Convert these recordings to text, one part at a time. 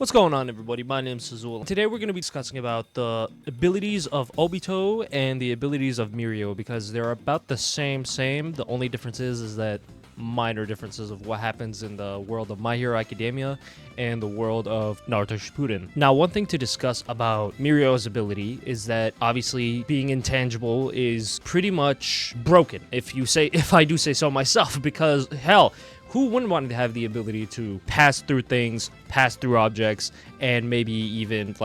What's going on, everybody? My name is Azul. Today we're going to be discussing about the abilities of Obito and the abilities of Mirio because they're about the same. The only difference is that minor differences of what happens in the world of My Hero Academia and the world of Naruto Shippuden. Now, one thing to discuss about Mirio's ability is that obviously being intangible is pretty much broken, if I do say so myself, because hell, who wouldn't want to have the ability to pass through things, pass through objects, and maybe even,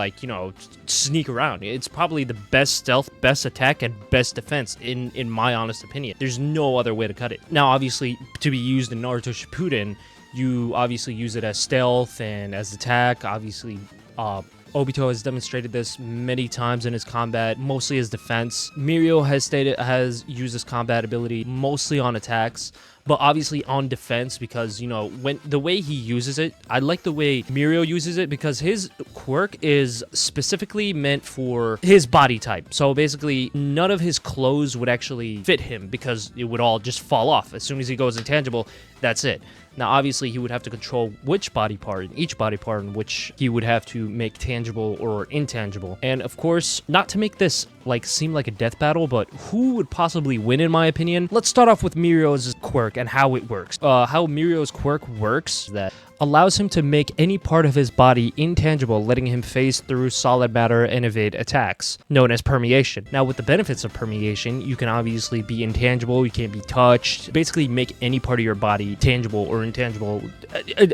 sneak around? It's probably the best stealth, best attack, and best defense, in my honest opinion. There's no other way to cut it. Now, obviously, to be used in Naruto Shippuden, you obviously use it as stealth and as attack. Obviously, Obito has demonstrated this many times in his combat, mostly as defense. Mirio has used his combat ability mostly on attacks, but obviously on defense because, when the way he uses it, I like the way Mirio uses it because his quirk is specifically meant for his body type. So basically, none of his clothes would actually fit him because it would all just fall off. As soon as he goes intangible, that's it. Now, obviously, he would have to control which body part, each body part in which he would have to make tangible or intangible. And of course, not to make this seem like a death battle, but who would possibly win in my opinion? Let's start off with Mirio's quirk and how it works. How Mirio's quirk works that allows him to make any part of his body intangible, letting him phase through solid matter and evade attacks, known as permeation. Now, with the benefits of permeation, you can obviously be intangible, you can't be touched, basically make any part of your body tangible or intangible,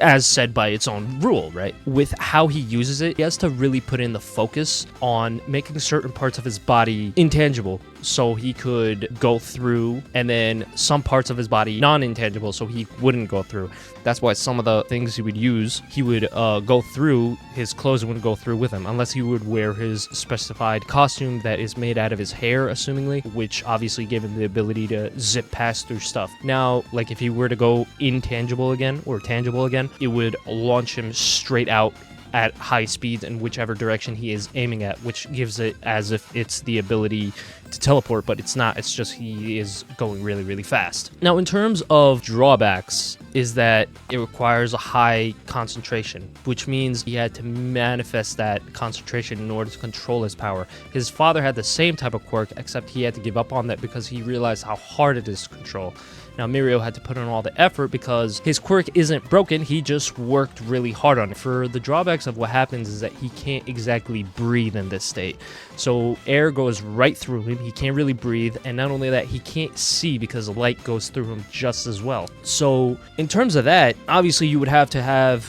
as said by its own rule, right? With how he uses it, he has to really put in the focus on making certain parts of his body intangible, so he could go through, and then some parts of his body non-intangible, so he wouldn't go through. That's why some of the things he would use, he would go through, his clothes wouldn't go through with him, unless he would wear his specified costume that is made out of his hair, assumingly, which obviously gave him the ability to zip past through stuff. Now, if he were to go intangible again, or tangible again, it would launch him straight out at high speeds in whichever direction he is aiming at, which gives it as if it's the ability to teleport, but it's not. It's just he is going really, really fast. Now, in terms of drawbacks, is that it requires a high concentration, which means he had to manifest that concentration in order to control his power. His father had the same type of quirk, except he had to give up on that because he realized how hard it is to control. Now, Mirio had to put in all the effort because his quirk isn't broken, he just worked really hard on it. For the drawbacks of what happens is that he can't exactly breathe in this state. So air goes right through him, he can't really breathe, and not only that, he can't see because light goes through him just as well. So in terms of that, obviously you would have to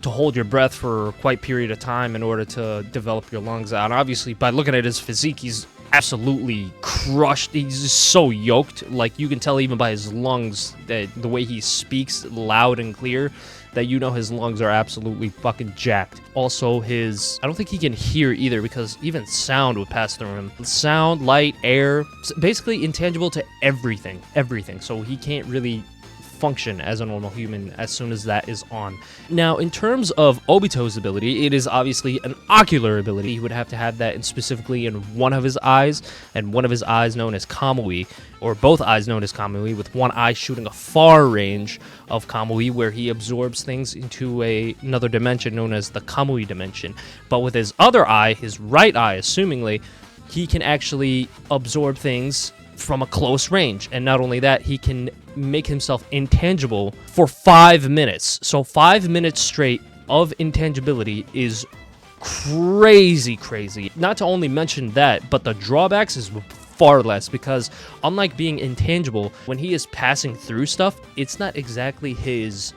hold your breath for quite a period of time in order to develop your lungs out. Obviously, by looking at his physique, he's absolutely crushed. He's just so yoked. You can tell even by his lungs, that the way he speaks loud and clear, that his lungs are absolutely fucking jacked. Also, I don't think he can hear either because even sound would pass through him. Sound, light, air, basically intangible to everything. So he can't really function as a normal human as soon as that is on. Now, in terms of Obito's ability, it is obviously an ocular ability. He would have to have that specifically in one of his eyes, and one of his eyes known as Kamui, or both eyes known as Kamui, with one eye shooting a far range of Kamui, where he absorbs things into another dimension known as the Kamui dimension. But with his other eye, his right eye, assumingly, he can actually absorb things from a close range. And not only that, he can make himself intangible for 5 minutes. So 5 minutes straight of intangibility is crazy. Not to only mention that, but the drawbacks is far less because unlike being intangible, when he is passing through stuff, it's not exactly his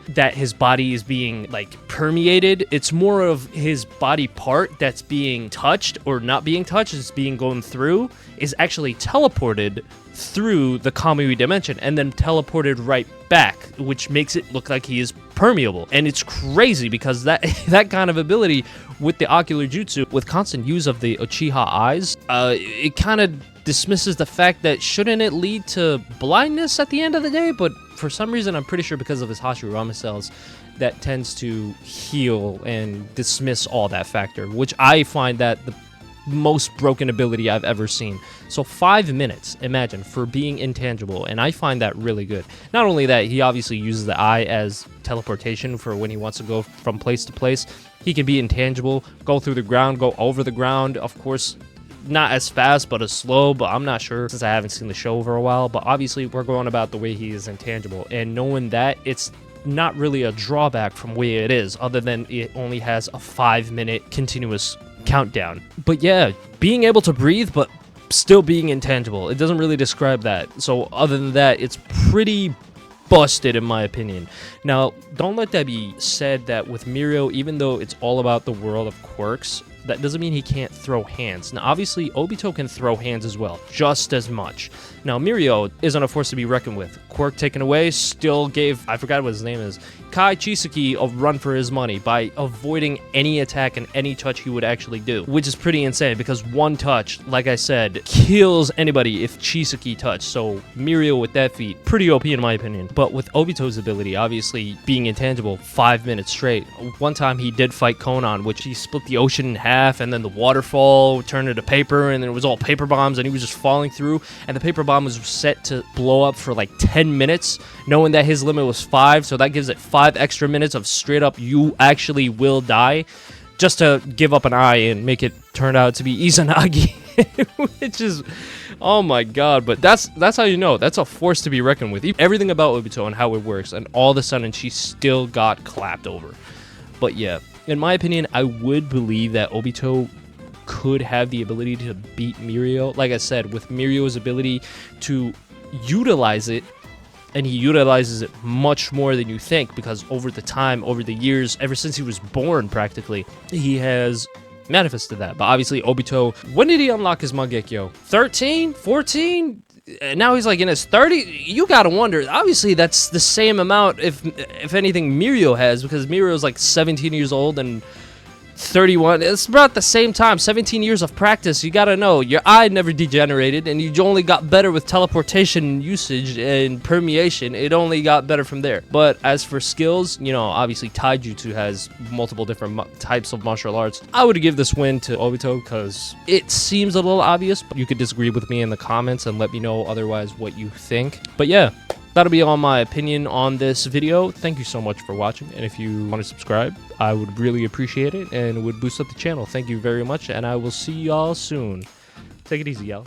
body is being permeated. It's more of his body part that's being touched or not being touched, is being going through, is actually teleported through the Kamui dimension and then teleported right back, which makes it look like he is permeable. And it's crazy because that kind of ability with the ocular jutsu, with constant use of the Uchiha eyes, it kind of dismisses the fact that shouldn't it lead to blindness at the end of the day? But for some reason, I'm pretty sure because of his Hashirama cells, that tends to heal and dismiss all that factor, which I find that the most broken ability I've ever seen. So 5 minutes, imagine, for being intangible, and I find that really good. Not only that, he obviously uses the eye as teleportation for when he wants to go from place to place. He can be intangible, go through the ground, go over the ground, of course, not as fast but as slow, but I'm not sure since I haven't seen the show for a while. But obviously we're going about the way he is intangible, and knowing that, it's not really a drawback from where it is, other than it only has a 5-minute continuous countdown. But yeah, being able to breathe but still being intangible, it doesn't really describe that. So other than that, it's pretty busted in my opinion. Now, don't let that be said that with Mirio, even though it's all about the world of quirks, that doesn't mean he can't throw hands. Now, obviously, Obito can throw hands as well, just as much. Now, Mirio isn't a force to be reckoned with. Quirk taken away, still gave, I forgot what his name is, Kai Chisaki a run for his money by avoiding any attack and any touch he would actually do, which is pretty insane because one touch, like I said, kills anybody if Chisaki touch. So Mirio with that feat, pretty OP in my opinion. But with Obito's ability, obviously being intangible 5 minutes straight, one time he did fight Konan, which he split the ocean in half, and then the waterfall turned into paper, and then it was all paper bombs, and he was just falling through, and the paper bomb was set to blow up for like 10 minutes, knowing that his limit was 5, so that gives it 5 extra minutes of straight up you actually will die, just to give up an eye and make it turn out to be Izanagi. Which is, oh my god. But that's how you know that's a force to be reckoned with. Everything about Obito and how it works, and all of a sudden she still got clapped over. But yeah, in my opinion, I would believe that Obito could have the ability to beat Mirio. Like I said, with Mirio's ability to utilize it, and he utilizes it much more than you think, because over the years, ever since he was born practically, he has manifested that. But obviously Obito, when did he unlock his Mangekyo? 13? 14? And now he's like in his 30s. You gotta wonder, obviously that's the same amount, if anything, Mirio has, because Mirio's like 17 years old and 31. It's about the same time. 17 years of practice. You gotta know, your eye never degenerated, and you only got better with teleportation usage and permeation. It only got better from there. But as for skills, you know, obviously Taijutsu has multiple different types of martial arts. I would give this win to Obito because it seems a little obvious, but you could disagree with me in the comments and let me know otherwise what you think. But yeah, that'll be all my opinion on this video. Thank you so much for watching, and if you want to subscribe, I would really appreciate it, and it would boost up the channel. Thank you very much, and I will see y'all soon. Take it easy, y'all.